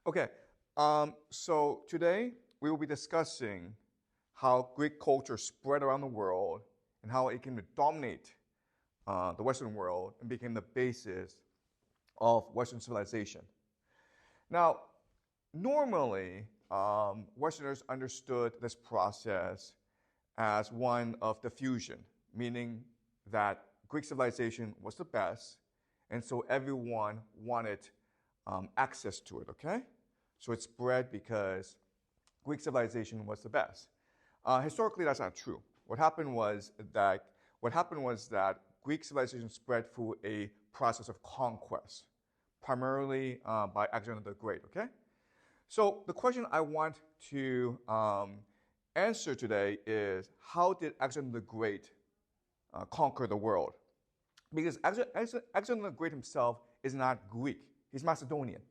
Okay, so today we will be discussing how Greek culture spread around the world and how it came to dominate the Western world and became the basis of Western civilization. Now, normally, Westerners understood this process as one of diffusion, meaning that Greek civilization was the best, and so everyone wanted access to it, okay? So it spread because Greek civilization was the best. Historically, that's not true. What happened was that Greek civilization spread through a process of conquest, primarily by Alexander the Great, okay? So the question I want to answer today is, how did Alexander the Great conquer the world? Because Alexander the Great himself is not Greek. He's Macedonian.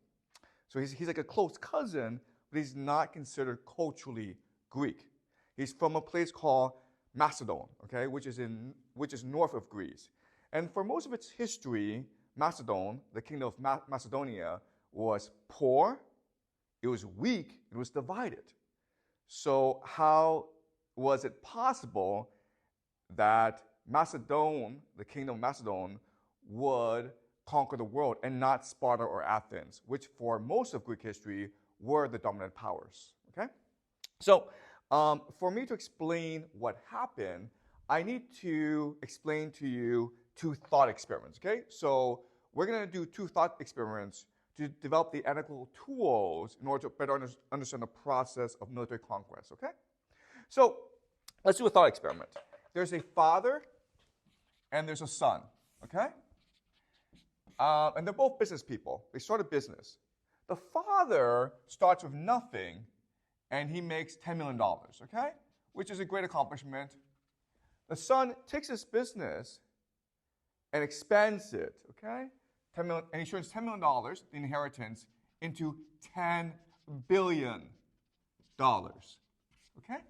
So he's like a close cousin, but he's not considered culturally Greek. He's from a place called Macedon, okay, which is north of Greece. And for most of its history, Macedon, the kingdom of Macedonia, was poor, it was weak, it was divided. So how was it possible that Macedon, the kingdom of Macedon, would conquer the world and not Sparta or Athens, which for most of Greek history were the dominant powers, okay? So for me to explain what happened, I need to explain to you two thought experiments, okay? So we're going to do two thought experiments to develop the analytical tools in order to better understand the process of military conquest, okay? So let's do a thought experiment. There's a father and there's a son, okay? And they're both business people. They start a business. The father starts with nothing and he makes $10 million, okay? Which is a great accomplishment. The son takes his business and expands it, okay? And he turns $10 million, the inheritance, into $10 billion, okay?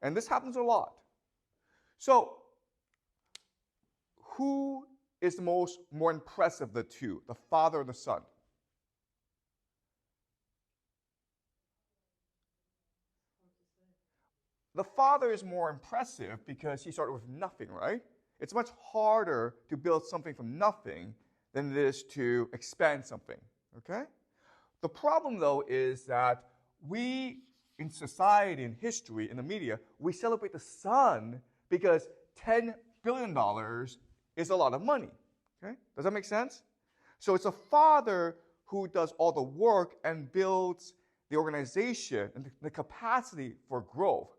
And this happens a lot. So who is the more impressive of the two, the father or the son? The father is more impressive because he started with nothing, right? It's much harder to build something from nothing than it is to expand something, okay? The problem, though, is that we, in society, in history, in the media, we celebrate the son because $10 billion is a lot of money, okay? Does that make sense? So it's a father who does all the work and builds the organization and the capacity for growth.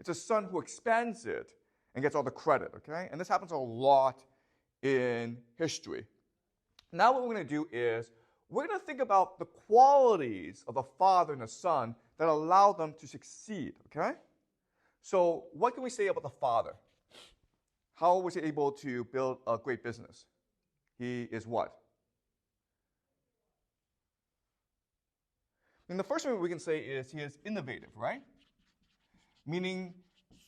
It's a son who expands it and gets all the credit, okay? And this happens a lot in history. Now what we're going to do is we're going to think about the qualities of the father and the son that allow them to succeed, okay? So what can we say about the father? How was he able to build a great business? He is what? And the first thing we can say is he is innovative, right? Meaning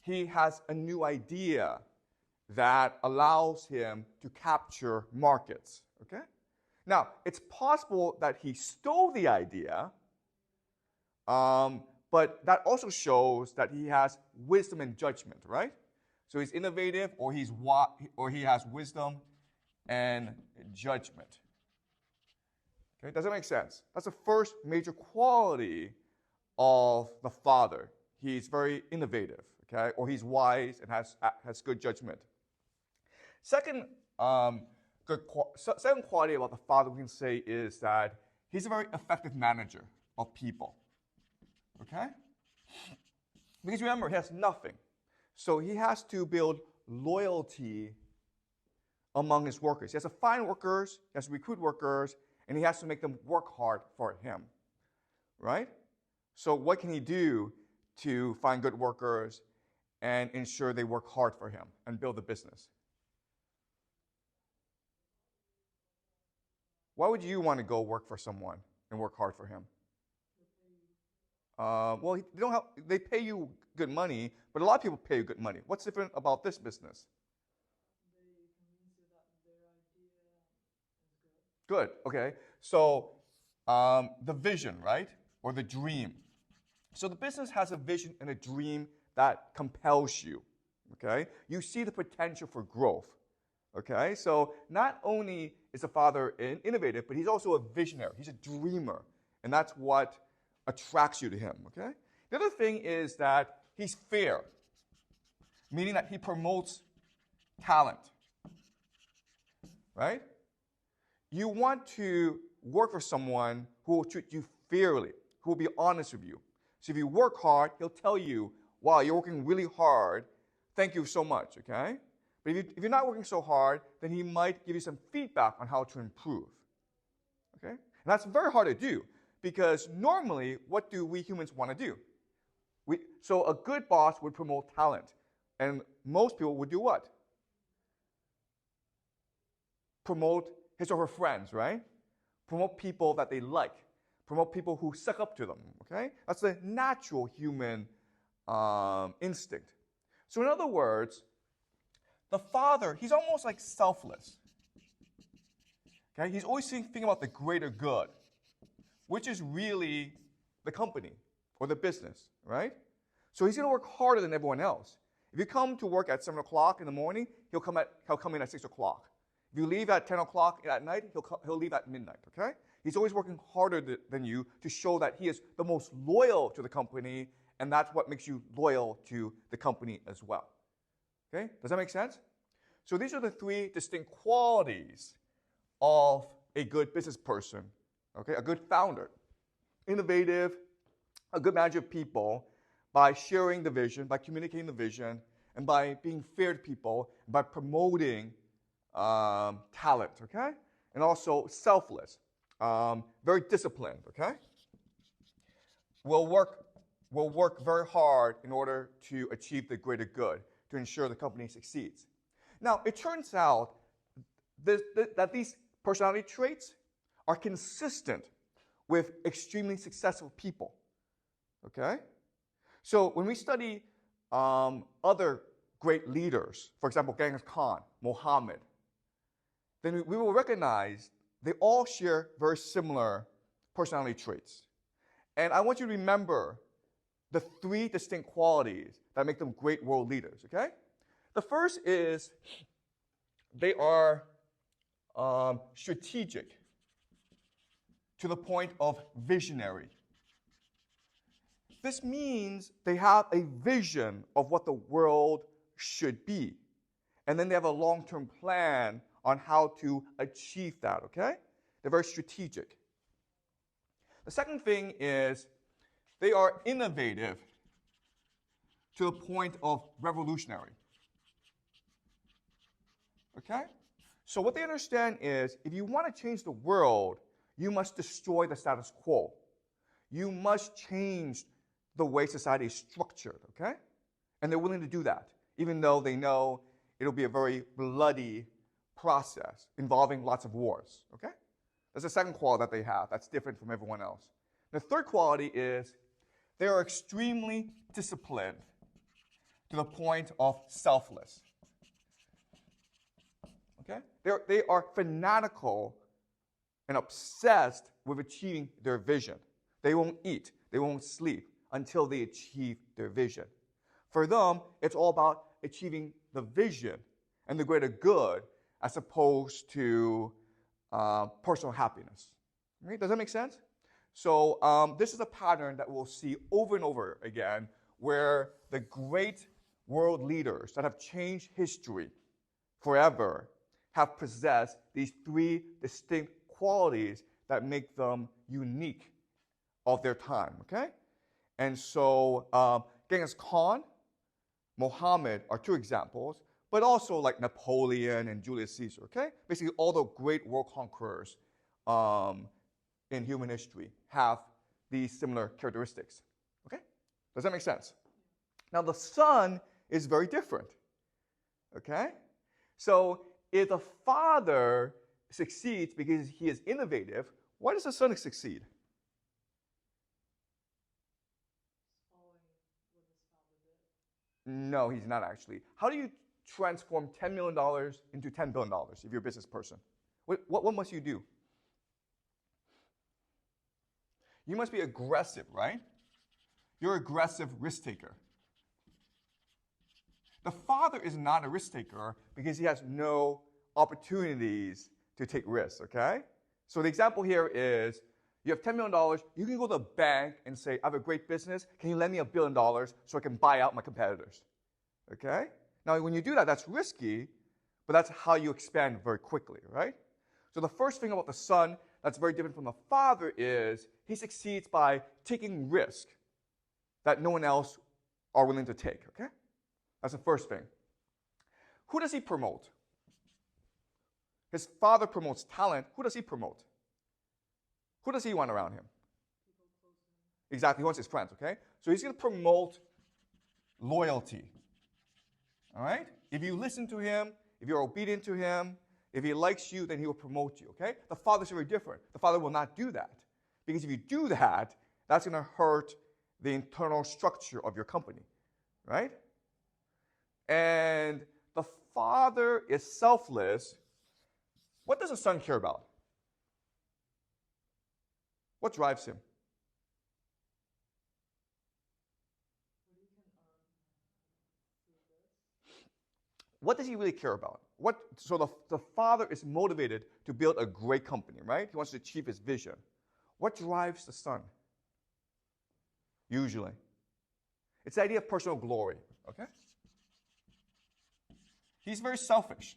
he has a new idea that allows him to capture markets, okay? Now, it's possible that he stole the idea, but that also shows that he has wisdom and judgment, right? So he's innovative, or he has wisdom and judgment. Okay, does that make sense? That's the first major quality of the father. He's very innovative, okay? Or he's wise and has good judgment. Second quality about the father we can say is that he's a very effective manager of people, okay? Because remember, he has nothing. So he has to build loyalty among his workers. He has to find workers, he has to recruit workers, and he has to make them work hard for him, right? So what can he do to find good workers and ensure they work hard for him and build the business? Why would you want to go work for someone and work hard for him? Well, they pay you good money, but a lot of people pay you good money. What's different about this business? They convince you that their idea is good. Good, okay. So the vision, right? Or the dream. So the business has a vision and a dream that compels you, okay? You see the potential for growth, okay? So not only is the father innovative, but he's also a visionary. He's a dreamer, and that's what attracts you to him, okay? The other thing is that he's fair, meaning that he promotes talent, right? You want to work for someone who will treat you fairly, who will be honest with you. So if you work hard, he'll tell you, wow, you're working really hard. Thank you so much, okay? But if you're not working so hard, then he might give you some feedback on how to improve, okay? And that's very hard to do because normally, what do we humans want to do? So a good boss would promote talent. And most people would do what? Promote his or her friends, right? Promote people that they like. Promote people who suck up to them, okay? That's the natural human instinct. So in other words, the father, he's almost like selfless. Okay? He's always thinking about the greater good, which is really the company or the business, right? So he's going to work harder than everyone else. If you come to work at 7 o'clock in the morning, he'll come in at 6 o'clock. If you leave at 10 o'clock at night, he'll leave at midnight, okay? He's always working harder than you to show that he is the most loyal to the company, and that's what makes you loyal to the company as well. Okay? Does that make sense? So these are the three distinct qualities of a good business person, okay? A good founder. Innovative, a good manager of people by sharing the vision, by communicating the vision, and by being fair to people, by promoting talent, okay? And also selfless. Very disciplined, okay? We'll work very hard in order to achieve the greater good, to ensure the company succeeds. Now, it turns out that these personality traits are consistent with extremely successful people, okay? So when we study other great leaders, for example, Genghis Khan, Muhammad, then we will recognize they all share very similar personality traits. And I want you to remember the three distinct qualities that make them great world leaders, okay? The first is they are strategic to the point of visionary. This means they have a vision of what the world should be. And then they have a long-term plan on how to achieve that, okay? They're very strategic. The second thing is they are innovative to the point of revolutionary, okay? So what they understand is if you want to change the world, you must destroy the status quo. You must change the way society is structured, okay? And they're willing to do that, even though they know it'll be a very bloody process involving lots of wars, okay? That's the second quality that they have that's different from everyone else. The third quality is they are extremely disciplined to the point of selfless, okay? They are fanatical and obsessed with achieving their vision. They won't eat, they won't sleep until they achieve their vision. For them, it's all about achieving the vision and the greater good as opposed to personal happiness. Right? Does that make sense? So this is a pattern that we'll see over and over again where the great world leaders that have changed history forever have possessed these three distinct qualities that make them unique of their time, okay? And so Genghis Khan, Muhammad are two examples, but also like Napoleon and Julius Caesar, okay? Basically all the great world conquerors in human history have these similar characteristics, okay? Does that make sense? Now the son is very different, okay? So if the father succeeds because he is innovative, why does the son succeed? No, he's not actually. How do you transform $10 million into $10 billion if you're a business person? What must you do? You must be aggressive, right? You're an aggressive risk taker. The father is not a risk taker because he has no opportunities to take risks, okay? So the example here is you have $10 million. You can go to the bank and say, I have a great business. Can you lend me $1 billion so I can buy out my competitors? Okay? Now, when you do that, that's risky, but that's how you expand very quickly, right? So the first thing about the son that's very different from the father is he succeeds by taking risk that no one else are willing to take, okay? That's the first thing. Who does he promote? His father promotes talent. Who does he promote? Who does he want around him? Exactly, he wants his friends, okay? So he's going to promote loyalty, all right? If you listen to him, if you're obedient to him, if he likes you, then he will promote you, okay? The father's very different. The father will not do that. Because if you do that, that's going to hurt the internal structure of your company, right? And the father is selfless. What does the son care about? What drives him? What does he really care about? So the father is motivated to build a great company, right? He wants to achieve his vision. What drives the son? Usually. It's the idea of personal glory, okay? He's very selfish.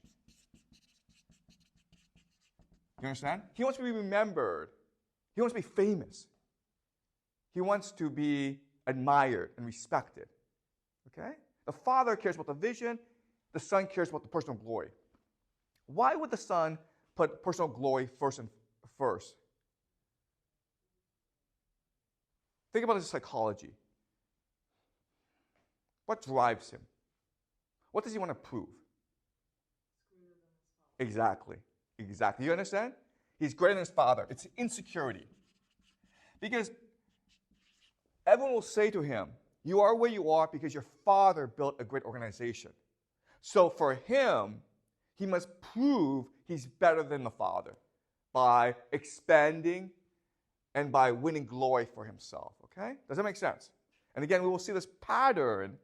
You understand? He wants to be remembered. He wants to be famous. He wants to be admired and respected. Okay? The father cares about the vision. The son cares about the personal glory. Why would the son put personal glory first? Think about his psychology. What drives him? What does he want to prove? Exactly. You understand? He's greater than his father. It's insecurity. Because everyone will say to him, you are where you are because your father built a great organization. So for him, he must prove he's better than the father by expanding and by winning glory for himself. Okay? Does that make sense? And again, we will see this pattern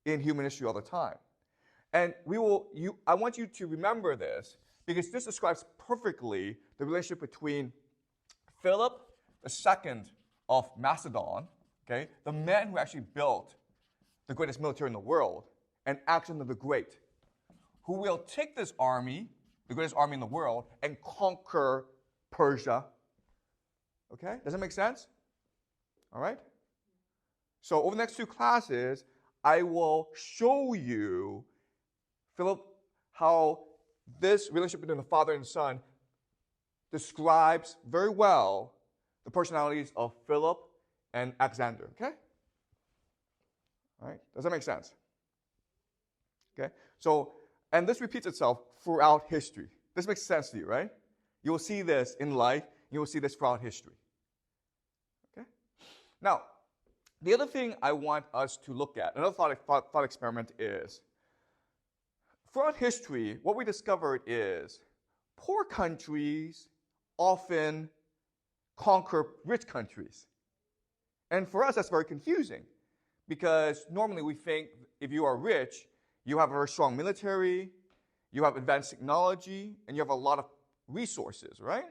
in human history all the time. And I want you to remember this because this describes perfectly the relationship between Philip II of Macedon, okay, the man who actually built the greatest military in the world, and Alexander the Great, who will take this army, the greatest army in the world, and conquer Persia. Okay? Does that make sense? All right? So over the next two classes, I will show you, Philip, how this relationship between the father and the son describes very well the personalities of Philip and Alexander. Okay? All right? Does that make sense? Okay? So, and this repeats itself throughout history. This makes sense to you, right? You will see this in life. You will see this throughout history. Okay? Now, the other thing I want us to look at, another thought experiment is, throughout history, what we discovered is poor countries often conquer rich countries. And for us, that's very confusing because normally we think if you are rich, you have a very strong military, you have advanced technology, and you have a lot of resources, right?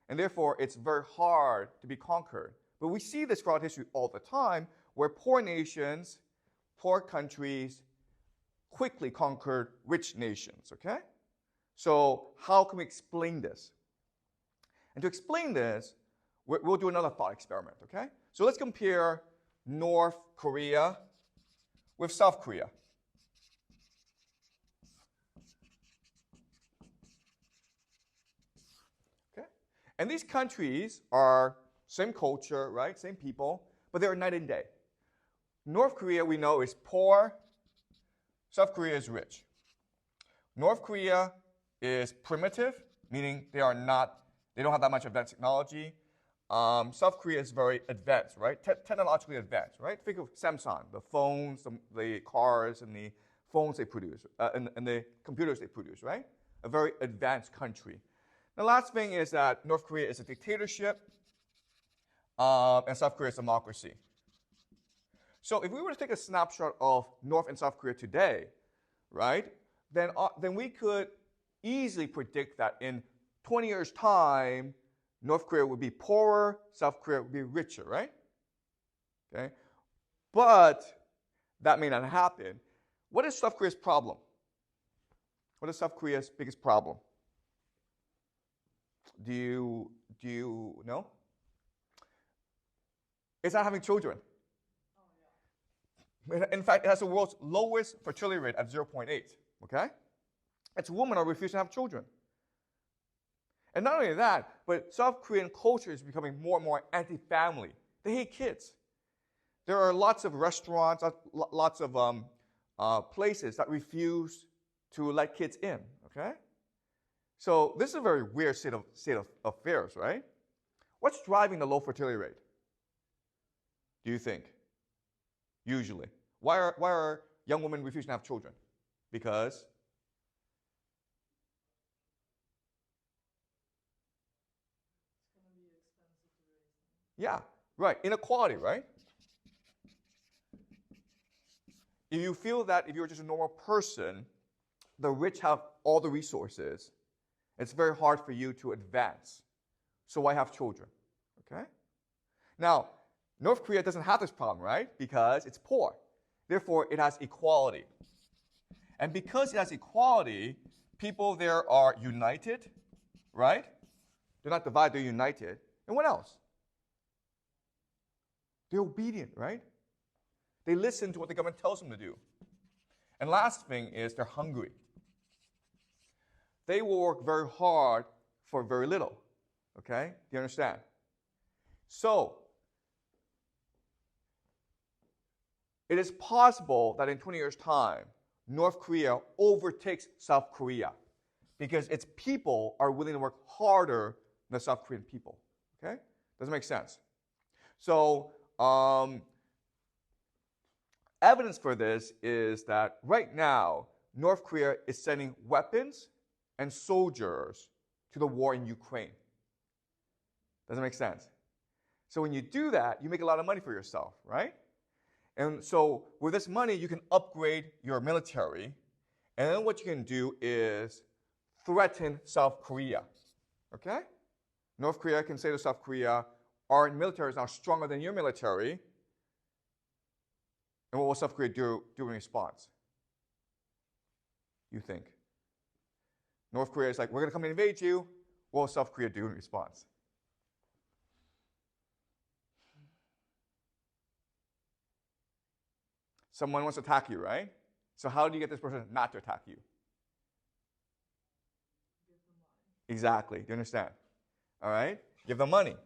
And therefore, it's very hard to be conquered. But we see this throughout history all the time where poor nations, poor countries quickly conquered rich nations, okay? So how can we explain this? And to explain this, we'll do another thought experiment, okay? So let's compare North Korea with South Korea. Okay? And these countries are same culture, right? Same people, but they're night and day. North Korea, we know, is poor. South Korea is rich. North Korea is primitive, meaning they don't have that much advanced technology. South Korea is very advanced, right? Technologically advanced, right? Think of Samsung, the phones, the cars, and the phones they produce, and the computers they produce, right? A very advanced country. The last thing is that North Korea is a dictatorship. and South Korea's democracy. So if we were to take a snapshot of North and South Korea today, right, then we could easily predict that in 20 years' time, North Korea would be poorer, South Korea would be richer, right? Okay, but that may not happen. What is South Korea's problem? What is South Korea's biggest problem? Do you know? It's not having children. In fact, it has the world's lowest fertility rate at 0.8. Okay? It's women are refusing to have children. And not only that, but South Korean culture is becoming more and more anti-family. They hate kids. There are lots of restaurants, lots of places that refuse to let kids in. Okay? So this is a very weird state of affairs, right? What's driving the low fertility rate? Do you think? Usually. Why are young women refusing to have children? Because it's going to be expensive to raise them. Yeah, right. Inequality, right? If you feel that if you're just a normal person, the rich have all the resources, it's very hard for you to advance. So why have children? Okay? Now, North Korea doesn't have this problem, right? Because it's poor. Therefore, it has equality. And because it has equality, people there are united, right? They're not divided, they're united. And what else? They're obedient, right? They listen to what the government tells them to do. And last thing is they're hungry. They will work very hard for very little. Okay? Do you understand? So, it is possible that in 20 years' time, North Korea overtakes South Korea because its people are willing to work harder than the South Korean people. Okay? Does it make sense? So, evidence for this is that right now, North Korea is sending weapons and soldiers to the war in Ukraine. Does it make sense? So when you do that, you make a lot of money for yourself, right? And so with this money, you can upgrade your military. And then what you can do is threaten South Korea. Okay? North Korea can say to South Korea, our military is now stronger than your military. And what will South Korea do in response? You think? North Korea is like, we're going to come and invade you. What will South Korea do in response? Someone wants to attack you, right? So how do you get this person not to attack you? Give them money. Exactly. Do you understand? All right? Give them money.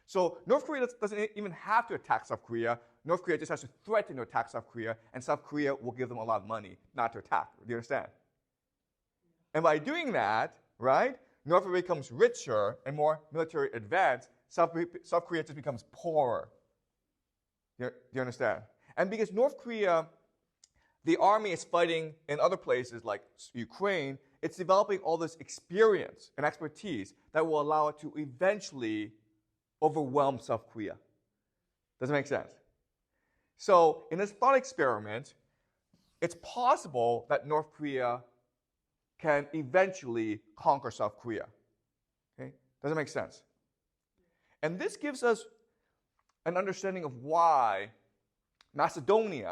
So North Korea doesn't even have to attack South Korea. North Korea just has to threaten to attack South Korea, and South Korea will give them a lot of money not to attack. Do you understand? And by doing that, right, North Korea becomes richer and more military advanced. South Korea just becomes poorer. Do you understand? And because North Korea, the army is fighting in other places like Ukraine, it's developing all this experience and expertise that will allow it to eventually overwhelm South Korea. Does it make sense? So in this thought experiment, it's possible that North Korea can eventually conquer South Korea. Okay? Does it make sense? And this gives us an understanding of why Macedon,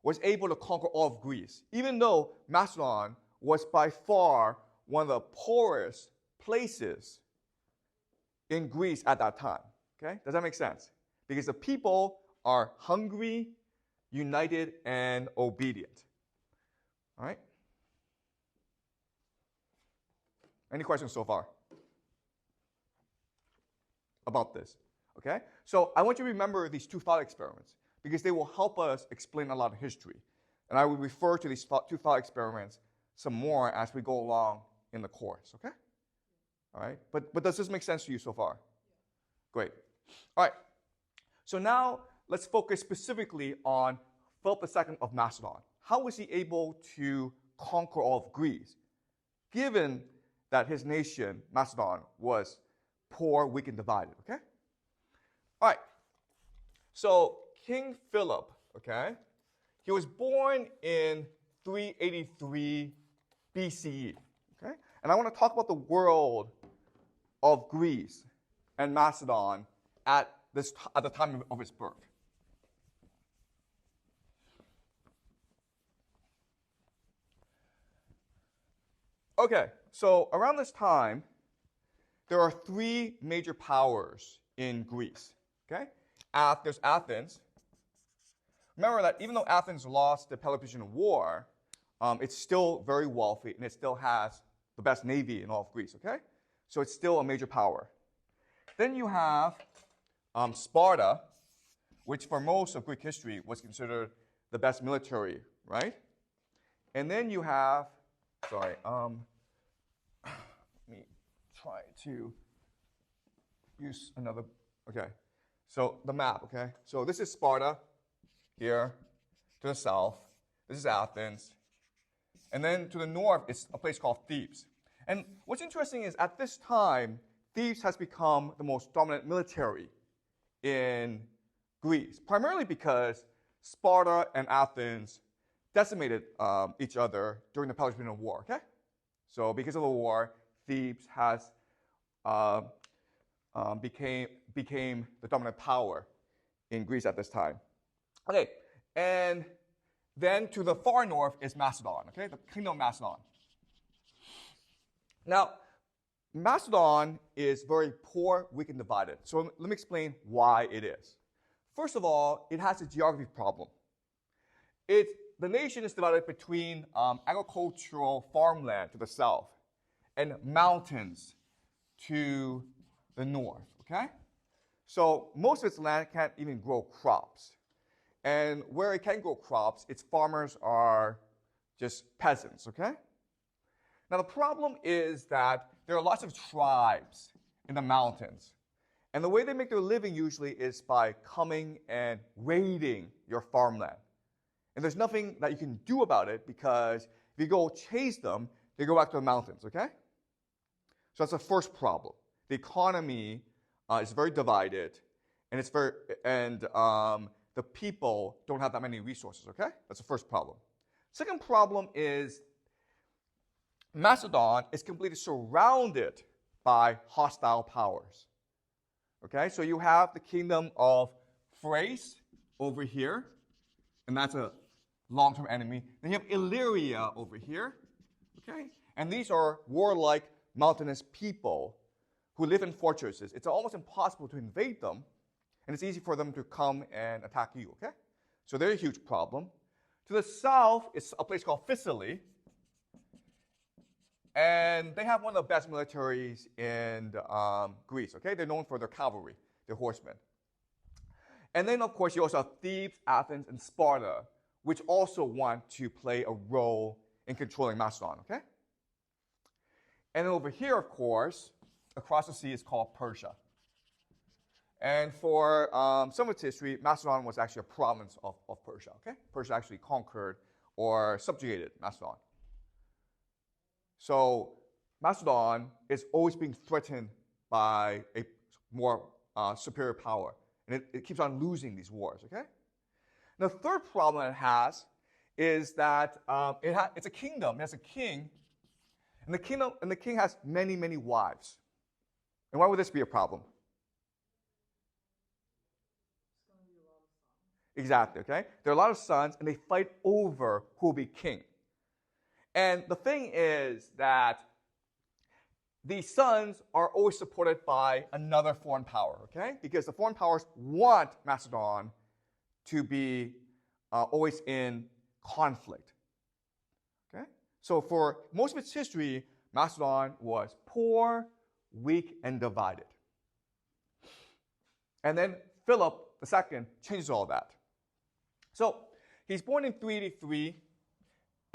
was able to conquer all of Greece, even though Macedon was by far one of the poorest places in Greece at that time. Okay? Does that make sense? Because the people are hungry, united, and obedient. All right? Any questions so far about this? Okay? So I want you to remember these two thought experiments because they will help us explain a lot of history. And I will refer to these two thought experiments some more as we go along in the course. Okay? All right? But does this make sense to you so far? Great. All right. So now let's focus specifically on Philip II of Macedon. How was he able to conquer all of Greece, given that his nation, Macedon, was poor, weak, and divided? Okay? All right. So King Philip, okay, he was born in 383 BCE, okay? And I want to talk about the world of Greece and Macedon at the time of his birth. Okay, so around this time, there are three major powers in Greece, okay? There's Athens. Remember that even though Athens lost the Peloponnesian War, it's still very wealthy, and it still has the best navy in all of Greece, okay? So it's still a major power. Then you have Sparta, which for most of Greek history was considered the best military, right? And then you have, let me try to use another, okay. So the map, okay? So this is Sparta here to the south. This is Athens. And then to the north is a place called Thebes. And what's interesting is at this time, Thebes has become the most dominant military in Greece, primarily because Sparta and Athens decimated each other during the Peloponnesian War, okay? So because of the war, Thebes has became the dominant power in Greece at this time. Okay, and then to the far north is Macedon, okay, the kingdom of Macedon. Now, Macedon is very poor, weak, and divided. So let me explain why it is. First of all, it has a geography problem. The nation is divided between agricultural farmland to the south and mountains to the north, okay? So most of its land can't even grow crops. And where it can grow crops, its farmers are just peasants, okay? Now the problem is that there are lots of tribes in the mountains. And the way they make their living usually is by coming and raiding your farmland. And there's nothing that you can do about it because if you go chase them, they go back to the mountains, okay? So that's the first problem. The economy is very divided, and the people don't have that many resources, okay? That's the first problem. Second problem is Macedon is completely surrounded by hostile powers. Okay, so you have the kingdom of Thrace over here, and that's a long-term enemy. Then you have Illyria over here, okay? And these are warlike mountainous people who live in fortresses. It's almost impossible to invade them, and it's easy for them to come and attack you, okay? So they're a huge problem. To the south is a place called Sicily, and they have one of the best militaries in Greece, okay? They're known for their cavalry, their horsemen. And then, of course, you also have Thebes, Athens, and Sparta, which also want to play a role in controlling Macedon, okay? And over here, of course, across the sea is called Persia. And for some of its history, Macedon was actually a province of Persia, okay? Persia actually conquered or subjugated Macedon. So Macedon is always being threatened by a more superior power. And it keeps on losing these wars, okay? Now, the third problem it has is that it's a kingdom. It has a king. And the king has many, many wives. And why would this be a problem? Exactly, okay? There are a lot of sons, and they fight over who will be king. And the thing is that these sons are always supported by another foreign power, okay? Because the foreign powers want Macedon to be always in conflict, okay? So for most of its history, Macedon was poor, weak, and divided. And then Philip II changes all that. So he's born in 383,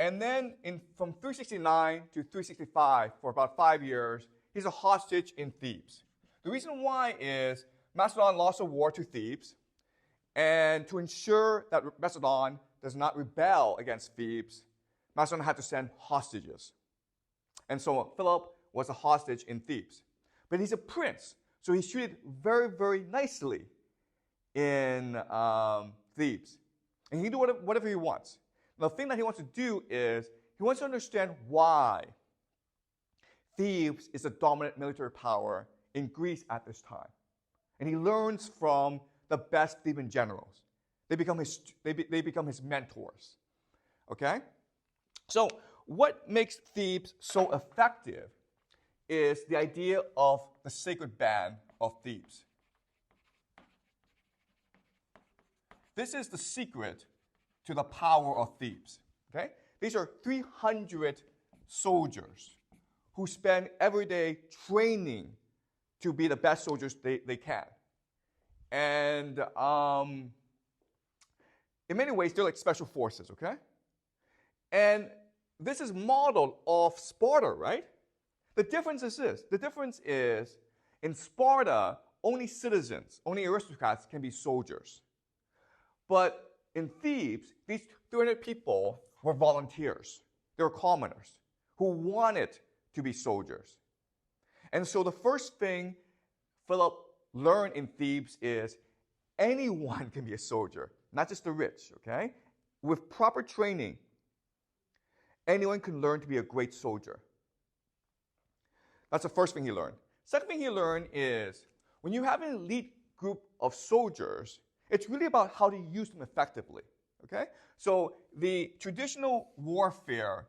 and then from 369 to 365, for about 5 years, he's a hostage in Thebes. The reason why is Macedon lost a war to Thebes, and to ensure that Macedon does not rebel against Thebes, Macedon had to send hostages. And so Philip was a hostage in Thebes. But he's a prince, so he's treated very, very nicely in Thebes. And he can do whatever he wants. The thing that he wants to do is he wants to understand why Thebes is a dominant military power in Greece at this time. And he learns from the best Theban generals. They become his mentors. Okay? So what makes Thebes so effective is the idea of the sacred band of Thebes. This is the secret to the power of Thebes. Okay? These are 300 soldiers who spend every day training to be the best soldiers they can. And in many ways, they're like special forces, okay? And this is modeled off Sparta, right? The difference is this. The difference is, in Sparta, only citizens, only aristocrats can be soldiers. But in Thebes, these 300 people were volunteers. They were commoners who wanted to be soldiers. And so the first thing Philip learned in Thebes is anyone can be a soldier, not just the rich, okay? With proper training, anyone can learn to be a great soldier. That's the first thing he learned. Second thing he learned is when you have an elite group of soldiers, it's really about how to use them effectively, okay? So the traditional warfare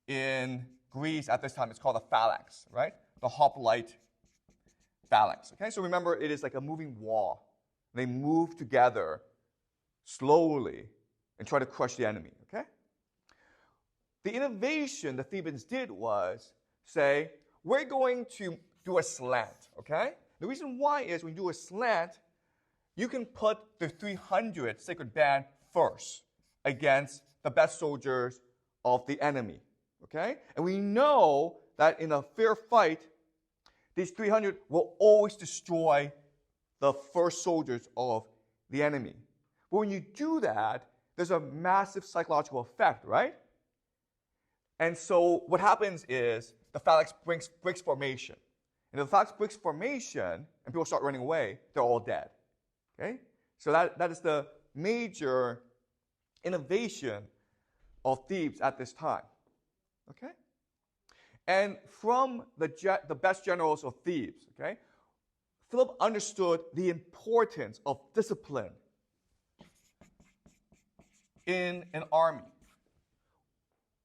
in Greece at this time is called a phalanx, right? The hoplite phalanx, okay? So remember, it is like a moving wall. They move together slowly and try to crush the enemy, okay? The innovation the Thebans did was say, we're going to do a slant, okay? The reason why is when you do a slant, you can put the 300 sacred band first against the best soldiers of the enemy, okay? And we know that in a fair fight, these 300 will always destroy the first soldiers of the enemy. But when you do that, there's a massive psychological effect, right? And so what happens is the phalanx breaks formation. And if the phalanx breaks formation and people start running away, they're all dead. Okay? So that is the major innovation of Thebes at this time. Okay? And from the best generals of Thebes, okay, Philip understood the importance of discipline in an army.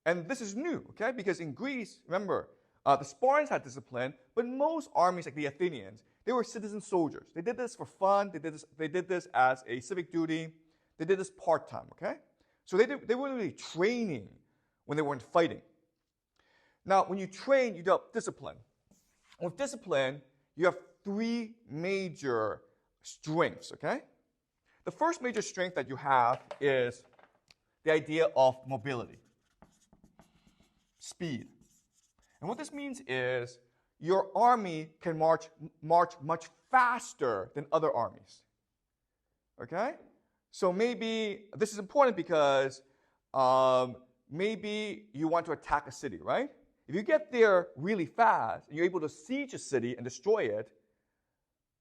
And this is new, okay? Because in Greece, remember, the Spartans had discipline, but most armies, like the Athenians, they were citizen soldiers. They did this for fun. They did this as a civic duty. They did this part-time, okay? So they weren't really training when they weren't fighting. Now, when you train, you develop discipline. With discipline, you have three major strengths, okay? The first major strength that you have is the idea of mobility, speed. And what this means is your army can march much faster than other armies, okay? So maybe this is important because maybe you want to attack a city, right? If you get there really fast and you're able to siege a city and destroy it,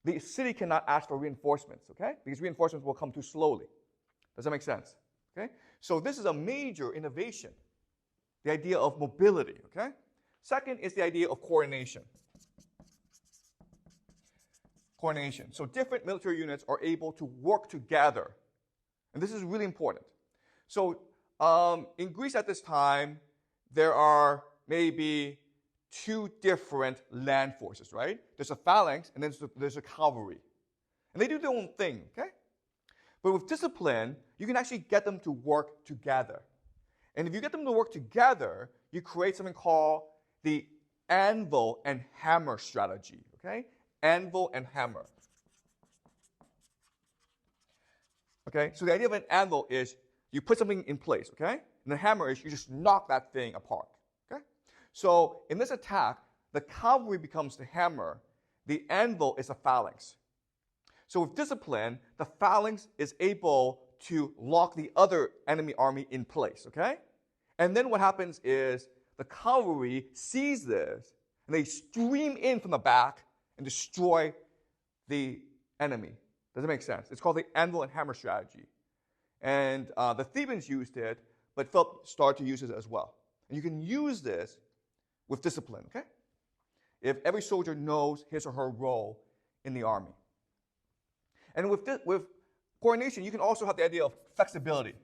the city cannot ask for reinforcements, okay? Because reinforcements will come too slowly. Does that make sense? Okay? So this is a major innovation, the idea of mobility, okay? Second is the idea of coordination. Coordination. So different military units are able to work together. And this is really important. So in Greece at this time, there are maybe two different land forces, right? There's a phalanx and then there's a cavalry. And they do their own thing, okay? But with discipline, you can actually get them to work together. And if you get them to work together, you create something called the anvil and hammer strategy, okay? Anvil and hammer. Okay, so the idea of an anvil is you put something in place, okay? And the hammer is you just knock that thing apart, okay? So in this attack, the cavalry becomes the hammer. The anvil is a phalanx. So with discipline, the phalanx is able to lock the other enemy army in place, okay? And then what happens is the cavalry sees this, and they stream in from the back and destroy the enemy. Does it make sense? It's called the anvil and hammer strategy. And the Thebans used it, but Philip started to use it as well. And you can use this with discipline, okay? If every soldier knows his or her role in the army. And with coordination, you can also have the idea of flexibility.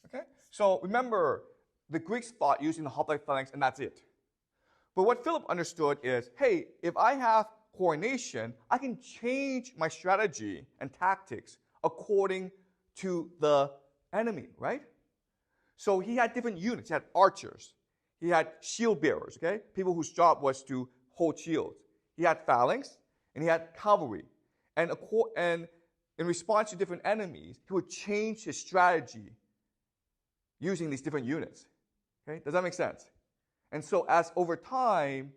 Okay? So remember, the Greeks fought using the hoplite phalanx, and that's it. But what Philip understood is, hey, if I have coordination, I can change my strategy and tactics according to the enemy, right? So he had different units. He had archers. He had shield bearers, okay? People whose job was to hold shields. He had phalanx, and he had cavalry. And in response to different enemies, he would change his strategy using these different units. Okay? Does that make sense? And so as over time,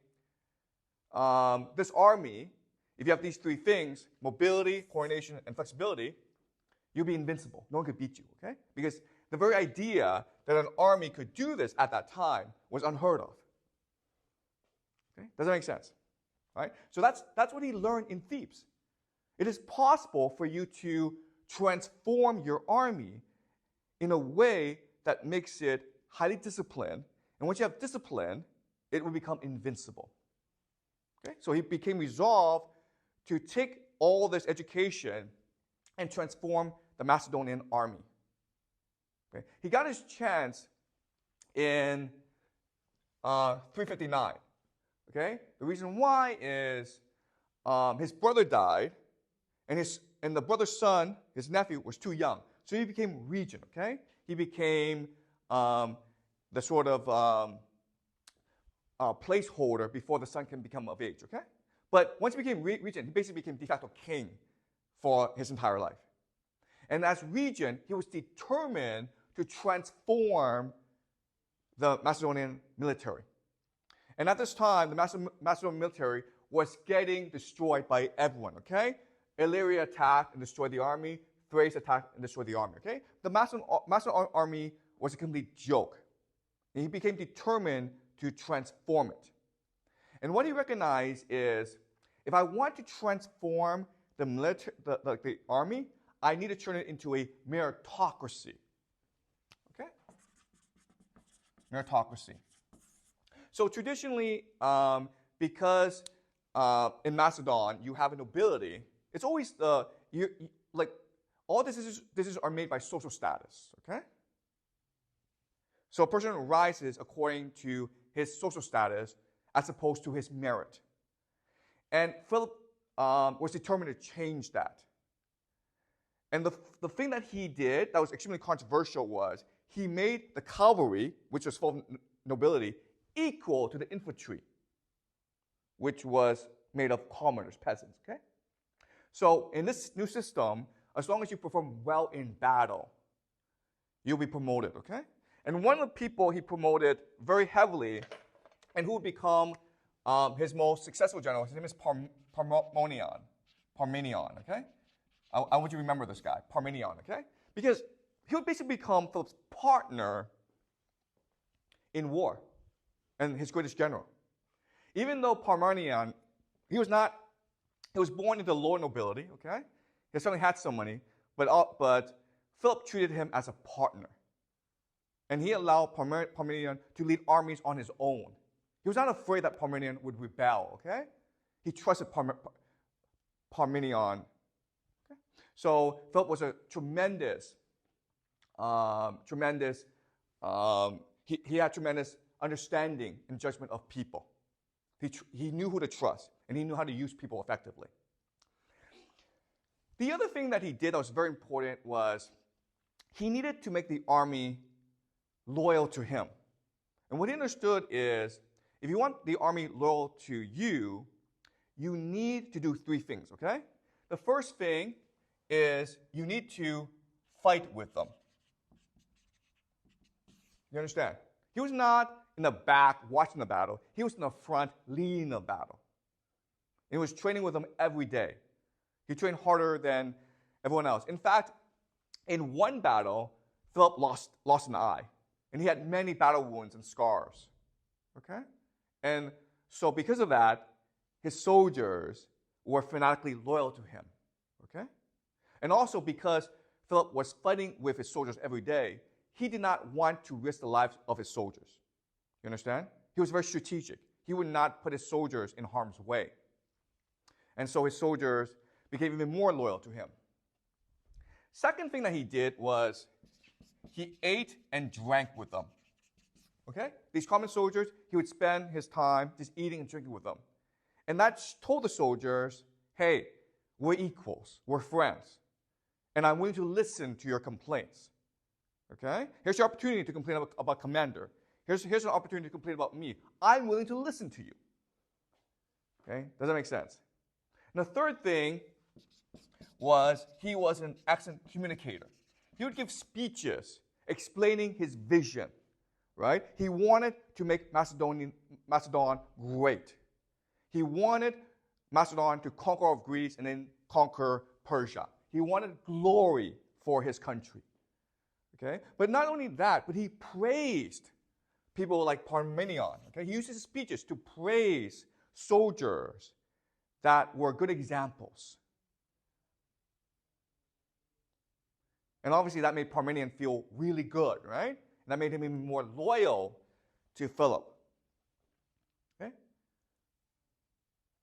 this army, if you have these three things, mobility, coordination, and flexibility, you'll be invincible. No one could beat you, okay? Because the very idea that an army could do this at that time was unheard of. Okay? Does that make sense? All right? So that's what he learned in Thebes. It is possible for you to transform your army in a way that makes it highly disciplined. And once you have discipline, it will become invincible. Okay? So he became resolved to take all this education and transform the Macedonian army. Okay? He got his chance in 359. Okay? The reason why is his brother died, and the brother's son, his nephew, was too young. So he became regent, okay? He became the sort of placeholder before the son can become of age, okay? But once he became regent, he basically became de facto king for his entire life. And as regent, he was determined to transform the Macedonian military. And at this time, the Macedonian military was getting destroyed by everyone, okay? Illyria attacked and destroyed the army. Thrace attacked and destroyed the army, okay? The Macedonian army was a complete joke. And he became determined to transform it. And what he recognized is, if I want to transform the army, I need to turn it into a meritocracy. Okay? Meritocracy. So traditionally, because in Macedon you have a nobility, it's always all decisions are made by social status. Okay. So a person rises according to his social status as opposed to his merit. And Philip was determined to change that. And the thing that he did that was extremely controversial was he made the cavalry, which was full of nobility, equal to the infantry, which was made of commoners, peasants, okay? So in this new system, as long as you perform well in battle, you'll be promoted, okay? And one of the people he promoted very heavily, and who would become his most successful general, his name is Parmenion, okay? I want you to remember this guy, Parmenion, okay? Because he would basically become Philip's partner in war and his greatest general. Even though Parmenion, he was born into lower nobility, okay? He certainly had some money, but Philip treated him as a partner. And he allowed Parmenion to lead armies on his own. He was not afraid that Parmenion would rebel, okay? He trusted Parmenion. Okay? So Philip was a tremendous, he had tremendous understanding and judgment of people. He knew who to trust, and he knew how to use people effectively. The other thing that he did that was very important was he needed to make the army loyal to him. And what he understood is, if you want the army loyal to you, you need to do three things, okay? The first thing is you need to fight with them. You understand? He was not in the back watching the battle. He was in the front leading the battle. And he was training with them every day. He trained harder than everyone else. In fact, in one battle, Philip lost an eye. And he had many battle wounds and scars. Okay? And so because of that, his soldiers were fanatically loyal to him. Okay? And also because Philip was fighting with his soldiers every day, he did not want to risk the lives of his soldiers. You understand? He was very strategic. He would not put his soldiers in harm's way. And so his soldiers became even more loyal to him. Second thing that he did was he ate and drank with them. Okay? These common soldiers, he would spend his time just eating and drinking with them. And that told the soldiers, hey, we're equals, we're friends, and I'm willing to listen to your complaints. Okay? Here's your opportunity to complain about commander. Here's an opportunity to complain about me. I'm willing to listen to you. Okay? Does that make sense? And the third thing was he was an excellent communicator. He would give speeches explaining his vision, right? He wanted to make Macedon great. He wanted Macedon to conquer all of Greece and then conquer Persia. He wanted glory for his country. Okay? But not only that, but he praised people like Parmenion. Okay? He used his speeches to praise soldiers that were good examples. And obviously that made Parmenion feel really good, right? And that made him even more loyal to Philip. Okay?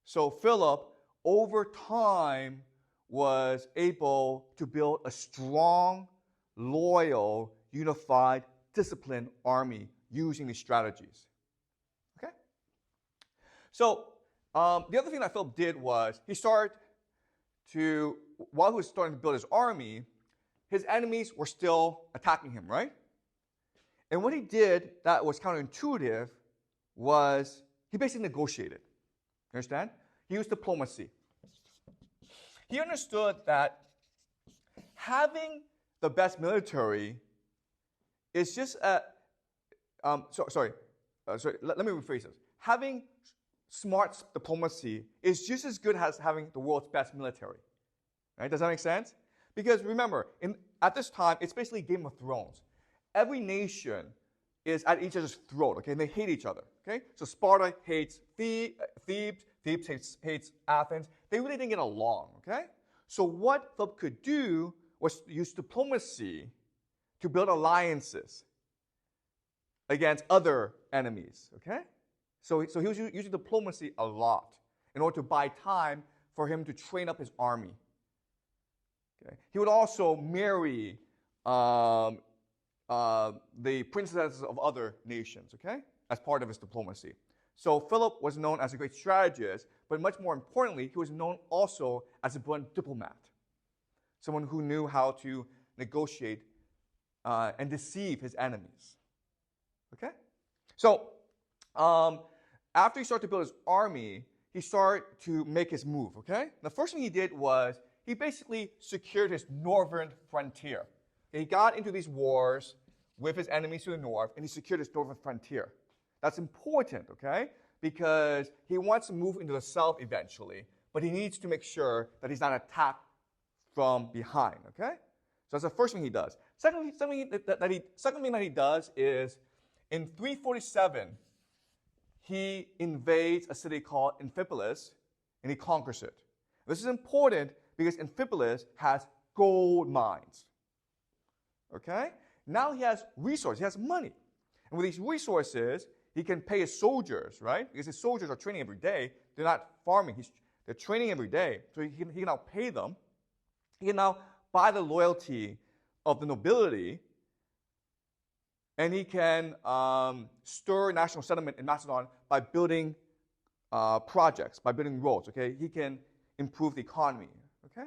So Philip, over time, was able to build a strong, loyal, unified, disciplined army using these strategies. Okay? So the other thing that Philip did was he started to, while he was starting to build his army, his enemies were still attacking him, right? And what he did that was counterintuitive was he basically negotiated. You understand? He used diplomacy. He understood that having the best military is just a... let me rephrase this. Having smart diplomacy is just as good as having the world's best military. Right? Does that make sense? Because remember, at this time, it's basically Game of Thrones. Every nation is at each other's throat, okay? And they hate each other, okay? So Sparta hates Thebes, Thebes hates Athens. They really didn't get along, okay? So what Philip could do was use diplomacy to build alliances against other enemies, okay? So he was using diplomacy a lot in order to buy time for him to train up his army. Okay. He would also marry the princesses of other nations, okay, as part of his diplomacy. So Philip was known as a great strategist, but much more importantly, he was known also as a brilliant diplomat, someone who knew how to negotiate and deceive his enemies. Okay? So after he started to build his army, he started to make his move, okay? The first thing he did was he basically secured his northern frontier. He got into these wars with his enemies to the north, and he secured his northern frontier. That's important, okay? Because he wants to move into the south eventually, but he needs to make sure that he's not attacked from behind, okay? So that's the first thing he does. Second thing that he does is in 347, he invades a city called Thebes, and he conquers it. This is important because Thebes has gold mines. Okay? Now he has resources, he has money. And with these resources, he can pay his soldiers, right? Because his soldiers are training every day. They're not farming. They're training every day. So he can now pay them. He can now buy the loyalty of the nobility. And he can stir national sentiment in Macedon by building projects, by building roads, okay? He can improve the economy, okay?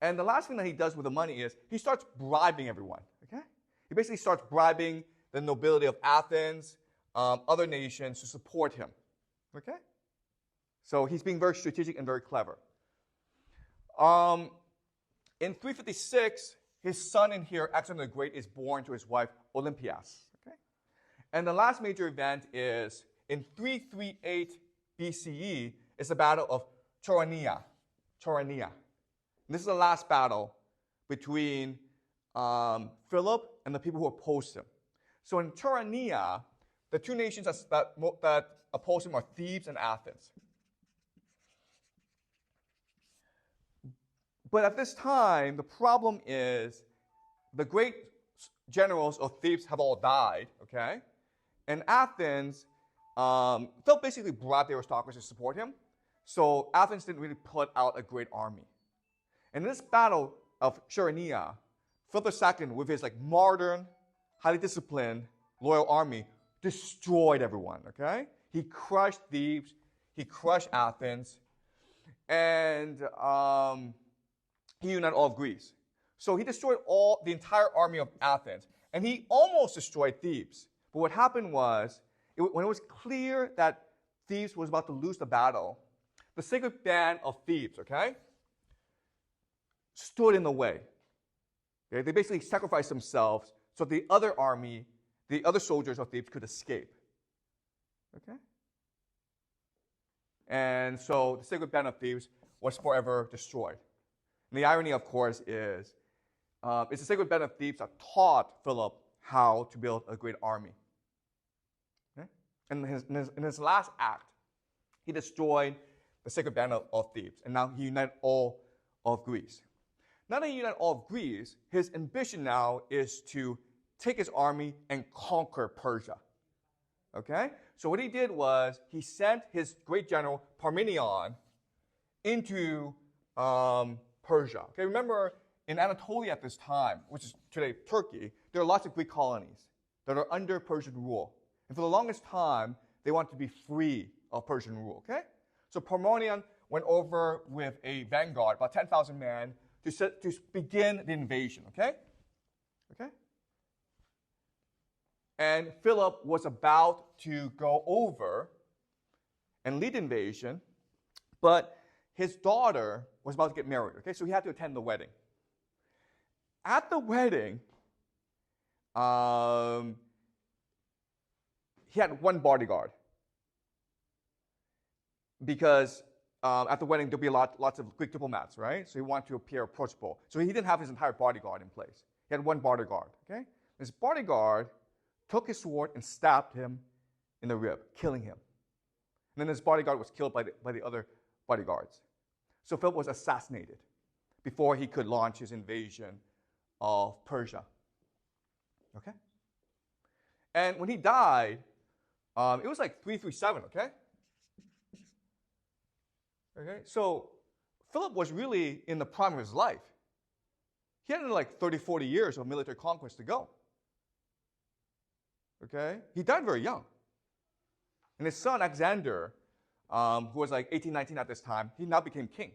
And the last thing that he does with the money is he starts bribing everyone, okay? He basically starts bribing the nobility of Athens, other nations to support him, okay? So he's being very strategic and very clever. In 356, his son in here, Alexander the Great, is born to his wife Olympias, okay? And the last major event is in 338 BCE, is the Battle of Chaeronea. This is the last battle between Philip and the people who opposed him. So in Chaeronea, the two nations that oppose him are Thebes and Athens. But at this time, the problem is the great generals of Thebes have all died, okay? And Athens, Philip basically brought the aristocracy to support him. So Athens didn't really put out a great army. And in this battle of Chaeronea, Philip II, with his modern, highly disciplined, loyal army, destroyed everyone, okay? He crushed Thebes, he crushed Athens, and he united all of Greece. So he destroyed the entire army of Athens, and he almost destroyed Thebes. But what happened was, when it was clear that Thebes was about to lose the battle, the sacred band of Thebes, okay, stood in the way. Okay? They basically sacrificed themselves so the other army, the other soldiers of Thebes could escape. Okay? And so the sacred band of Thebes was forever destroyed. And the irony, of course, is it's the sacred band of Thebes that taught Philip how to build a great army. Okay? And in his last act, he destroyed the sacred band of Thebes, and now he united all of Greece. Now that he united all of Greece, his ambition now is to take his army and conquer Persia. Okay? So what he did was he sent his great general Parmenion into Persia. Okay, remember in Anatolia at this time, which is today Turkey, there are lots of Greek colonies that are under Persian rule. And for the longest time, they want to be free of Persian rule. Okay? So Parmenion went over with a vanguard, about 10,000 men, to begin the invasion. Okay? Okay? And Philip was about to go over and lead the invasion, but his daughter was about to get married, okay? So he had to attend the wedding. At the wedding, he had one bodyguard because at the wedding there'll be lots of Greek diplomats, right? So he wanted to appear approachable. So he didn't have his entire bodyguard in place. He had one bodyguard, okay? His bodyguard took his sword and stabbed him in the rib, killing him. And then his bodyguard was killed by the other bodyguards. So Philip was assassinated before he could launch his invasion of Persia. Okay? And when he died, it was like 337, okay? Okay? So Philip was really in the prime of his life. He had like 30, 40 years of military conquest to go. Okay? He died very young. And his son, Alexander, who was like 18, 19 at this time, he now became king.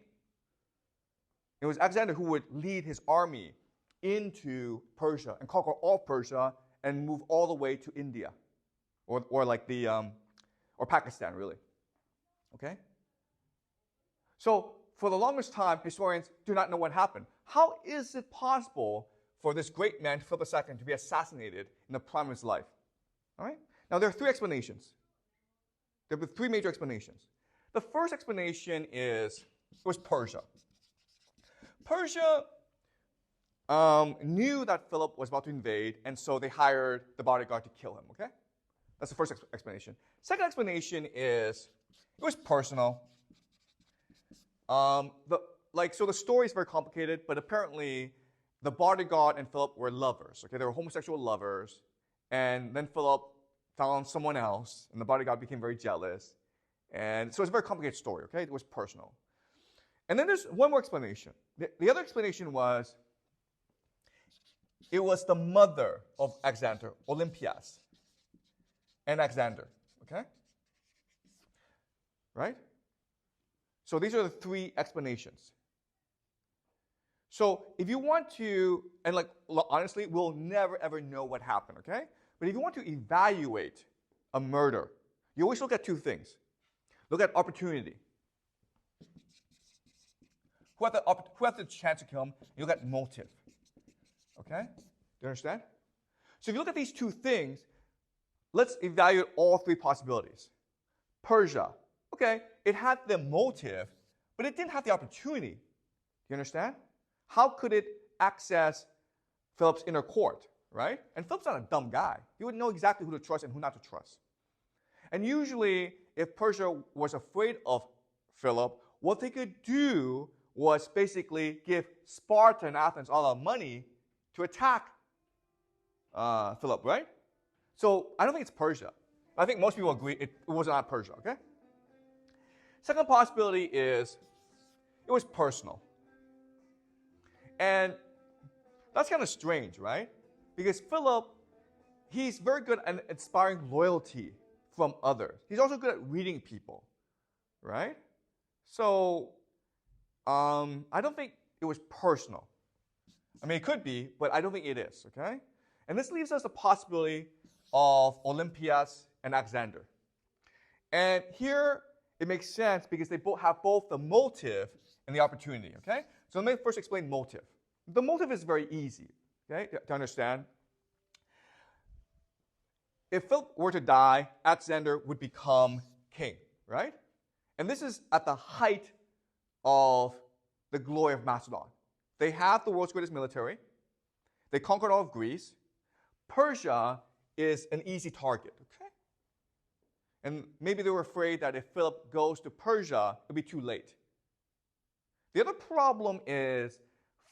It was Alexander who would lead his army into Persia and conquer all Persia and move all the way to India, or Pakistan, really. Okay? So for the longest time, historians do not know what happened. How is it possible for this great man, Philip II, to be assassinated in the prime of his life? All right? Now, there are three explanations. There are three major explanations. The first explanation is it was Persia. Persia knew that Philip was about to invade, and so they hired the bodyguard to kill him, okay? That's the first explanation. Second explanation is it was personal. So the story is very complicated, but apparently the bodyguard and Philip were lovers, okay? They were homosexual lovers, and then Philip found someone else, and the bodyguard became very jealous. And so it's a very complicated story, okay? It was personal. And then there's one more explanation. The other explanation was it was the mother of Alexander, Olympias, and Alexander, okay? Right? So these are the three explanations. So if you want to, and honestly, we'll never ever know what happened, okay? But if you want to evaluate a murder, you always look at two things. Look at opportunity. Who had the chance to kill him? You look at motive. Okay? Do you understand? So if you look at these two things, let's evaluate all three possibilities. Persia. Okay, it had the motive, but it didn't have the opportunity. Do you understand? How could it access Philip's inner court, right? And Philip's not a dumb guy. He would know exactly who to trust and who not to trust. And usually, if Persia was afraid of Philip, what they could do was basically give Sparta and Athens all our money to attack Philip, right? So I don't think it's Persia. I think most people agree it was not Persia, okay? Second possibility is it was personal. And that's kind of strange, right? Because Philip, he's very good at inspiring loyalty from others. He's also good at reading people, right? So I don't think it was personal. I mean, it could be, but I don't think it is, okay? And this leaves us the possibility of Olympias and Alexander. And here it makes sense because they both have both the motive and the opportunity, okay? So let me first explain motive. The motive is very easy, okay, to understand. If Philip were to die, Alexander would become king, right? And this is at the height of the glory of Macedon. They have the world's greatest military. They conquered all of Greece. Persia is an easy target, okay? And maybe they were afraid that if Philip goes to Persia, it'll be too late. The other problem is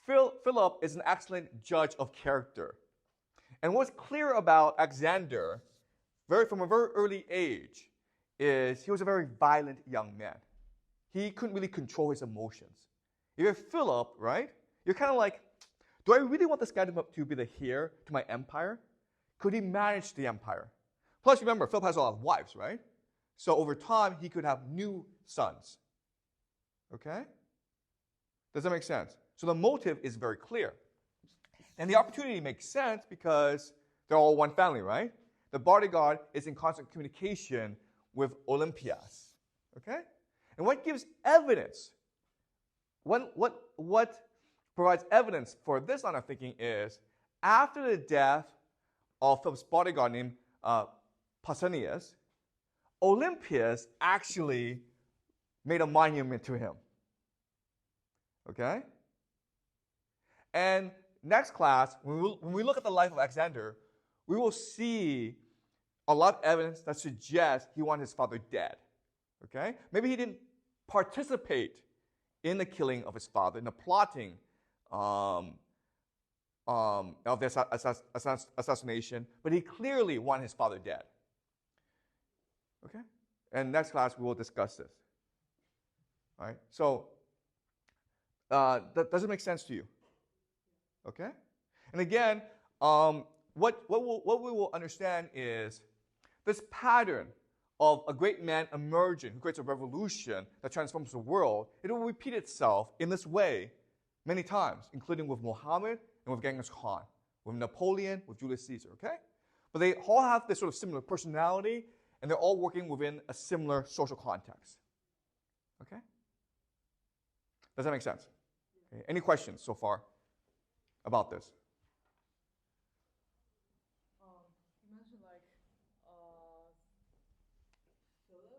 Philip is an excellent judge of character. And what's clear about Alexander, from a very early age, is he was a very violent young man. He couldn't really control his emotions. If you're Philip, right, you're kind of like, do I really want this guy to be the heir to my empire? Could he manage the empire? Plus, remember, Philip has a lot of wives, right? So over time, he could have new sons. Okay? Does that make sense? So the motive is very clear. And the opportunity makes sense because they're all one family, right? The bodyguard is in constant communication with Olympias. Okay? And what gives evidence? What provides evidence for this line of thinking is after the death of Philip's bodyguard named Pausanias, Olympias actually made a monument to him. Okay? And next class, when we look at the life of Alexander, we will see a lot of evidence that suggests he wanted his father dead. Okay? Maybe he didn't participate in the killing of his father, in the plotting of the assassination, but he clearly wanted his father dead. Okay? And next class, we will discuss this. All right? So, does it make sense to you? Okay? And again, what we will understand is this pattern of a great man emerging who creates a revolution that transforms the world. It will repeat itself in this way many times, including with Muhammad and with Genghis Khan, with Napoleon, with Julius Caesar, okay? But they all have this sort of similar personality, and they're all working within a similar social context. Okay? Does that make sense? Okay. Any questions so far about this? You mentioned Philip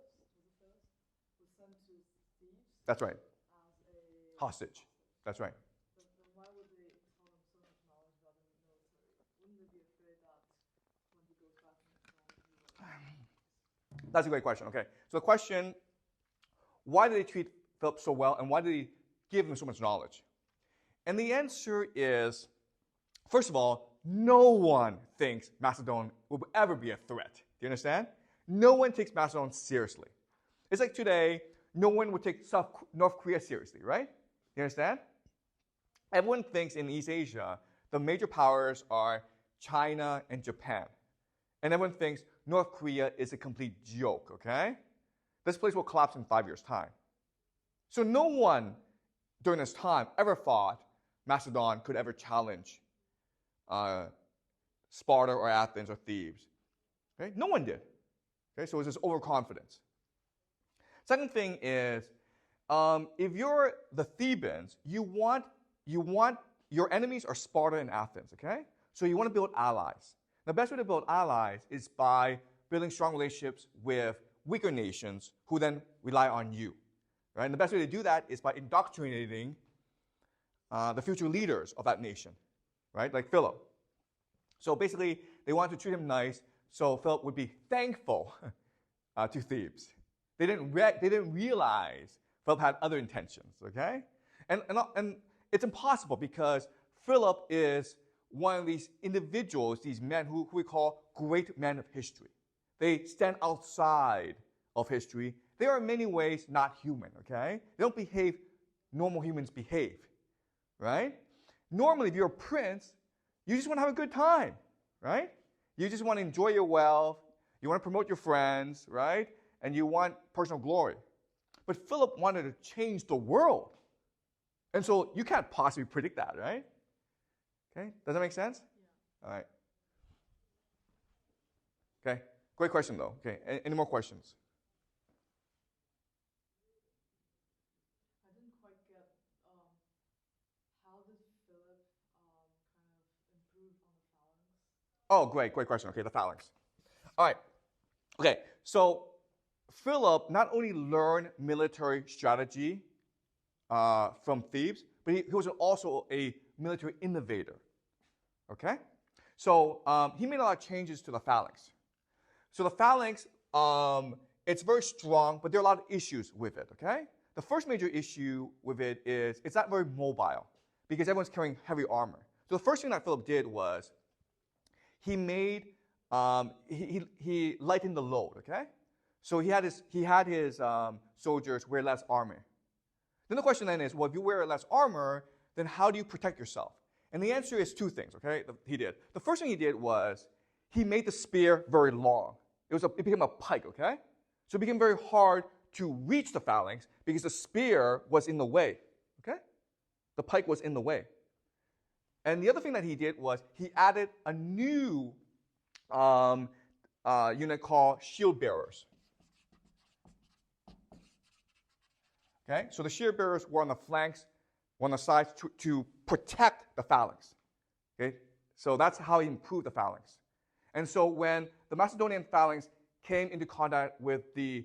was sent to Thebes. That's right. As a Hostage. That's right. Then why would they tell him so much knowledge about the military? Wouldn't they be afraid that when he goes back in time, That's a great question. Okay. So the question, why did they treat Philip so well, and why did they give him so much knowledge? And the answer is, first of all, no one thinks Macedon will ever be a threat. Do you understand? No one takes Macedon seriously. It's like today, no one would take North Korea seriously, right? You understand? Everyone thinks in East Asia, the major powers are China and Japan. And everyone thinks North Korea is a complete joke, okay? This place will collapse in 5 years' time. So no one during this time ever thought Macedon could ever challenge Sparta or Athens or Thebes. Okay? No one did. Okay? So it's this overconfidence. Second thing is, if you're the Thebans, you want your enemies are Sparta and Athens, okay? So you want to build allies. The best way to build allies is by building strong relationships with weaker nations who then rely on you, right? And the best way to do that is by indoctrinating the future leaders of that nation, right? Like Philip. So basically, they wanted to treat him nice, so Philip would be thankful to Thebes. They didn't realize Philip had other intentions, okay? And it's impossible because Philip is one of these individuals, these men who we call great men of history. They stand outside of history. They are in many ways not human, okay? They don't behave normal humans behave, right? Normally, if you're a prince, you just want to have a good time, right? You just want to enjoy your wealth. You want to promote your friends, right? And you want personal glory. But Philip wanted to change the world. And so you can't possibly predict that, right? Okay, does that make sense? Yeah. All right. Okay, great question though. Okay, any more questions? I didn't quite get how did Philip kind of improve on the phalanx? Oh, great question. Okay, the phalanx. All right. Okay, so Philip not only learned military strategy from Thebes, but he was also a military innovator. Okay? So he made a lot of changes to the phalanx. So the phalanx, it's very strong, but there are a lot of issues with it. Okay? The first major issue with it is it's not very mobile because everyone's carrying heavy armor. So the first thing that Philip did was he made he lightened the load. Okay? So he had his soldiers wear less armor. Then the question then is, well, if you wear less armor, then how do you protect yourself? And the answer is two things, okay, he did. The first thing he did was he made the spear very long. It became a pike, okay? So it became very hard to reach the phalanx because the spear was in the way, okay? The pike was in the way. And the other thing that he did was he added a new unit called shield bearers. Okay, so the shield bearers were on the flanks, were on the sides to protect the phalanx. Okay, so that's how he improved the phalanx. And so when the Macedonian phalanx came into contact with the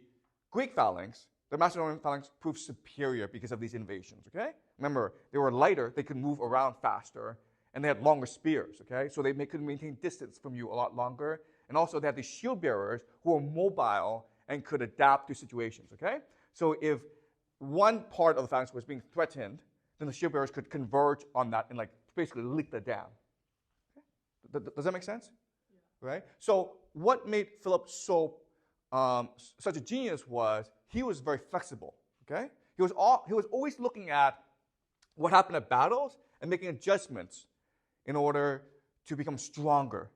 Greek phalanx, the Macedonian phalanx proved superior because of these innovations. Okay, remember they were lighter, they could move around faster, and they had longer spears. Okay, so they could maintain distance from you a lot longer, and also they had these shield bearers who were mobile and could adapt to situations. Okay, so if one part of the phalanx was being threatened, then the shield bearers could converge on that and like basically lick that down. Okay? Does that make sense? Yeah. Right? So what made Philip such a genius was he was very flexible. Okay? He was always looking at what happened at battles and making adjustments in order to become stronger.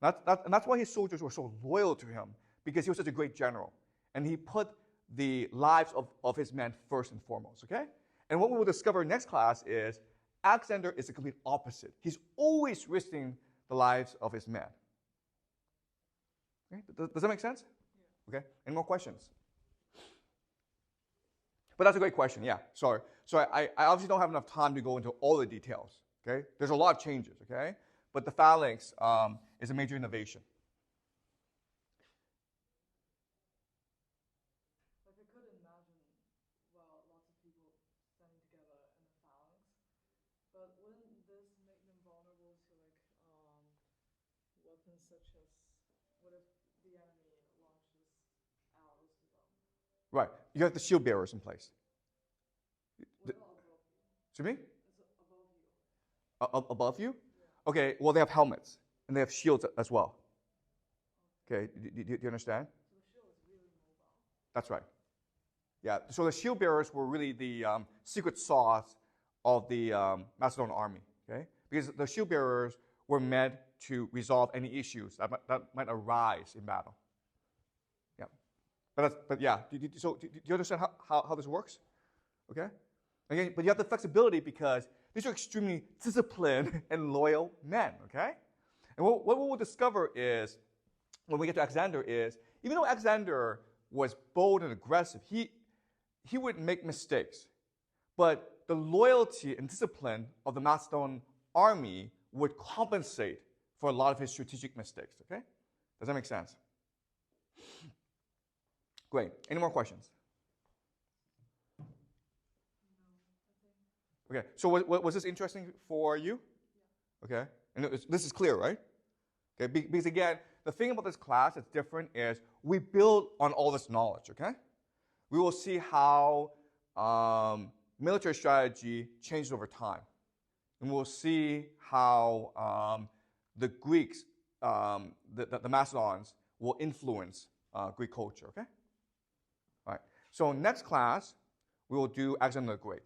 And that's why his soldiers were so loyal to him, because he was such a great general. And he put the lives of his men first and foremost, okay? And what we will discover next class is Alexander is the complete opposite. He's always risking the lives of his men. Okay? Does that make sense? Yeah. Okay, any more questions? But that's a great question, yeah, sorry. So I obviously don't have enough time to go into all the details, okay? There's a lot of changes, okay? But the phalanx is a major innovation. But wouldn't this make them vulnerable to weapons such as what if the enemy launches arrows to them? Right. You have the shield bearers in place. What about above you? Excuse me? It's above you. Above you? Yeah. Okay, well, they have helmets, and they have shields as well. Okay, do you understand? So the shield is really mobile. That's right. Yeah, so the shield bearers were really the secret sauce of the Macedonian army, okay? Because the shield bearers were meant to resolve any issues that might arise in battle. Yeah, but yeah. Do you understand how this works? Okay. Again, but you have the flexibility because these are extremely disciplined and loyal men. Okay. And what we will discover is when we get to Alexander is even though Alexander was bold and aggressive, he would make mistakes, but the loyalty and discipline of the Macedonian army would compensate for a lot of his strategic mistakes, okay? Does that make sense? Great. Any more questions? Okay, so was this interesting for you? Yeah. Okay, and this is clear, right? Okay, because again, the thing about this class that's different is we build on all this knowledge, okay? We will see how military strategy changes over time. And we'll see how the Greeks, the Macedons, will influence Greek culture, okay? All right. So next class, we will do Alexander the Great.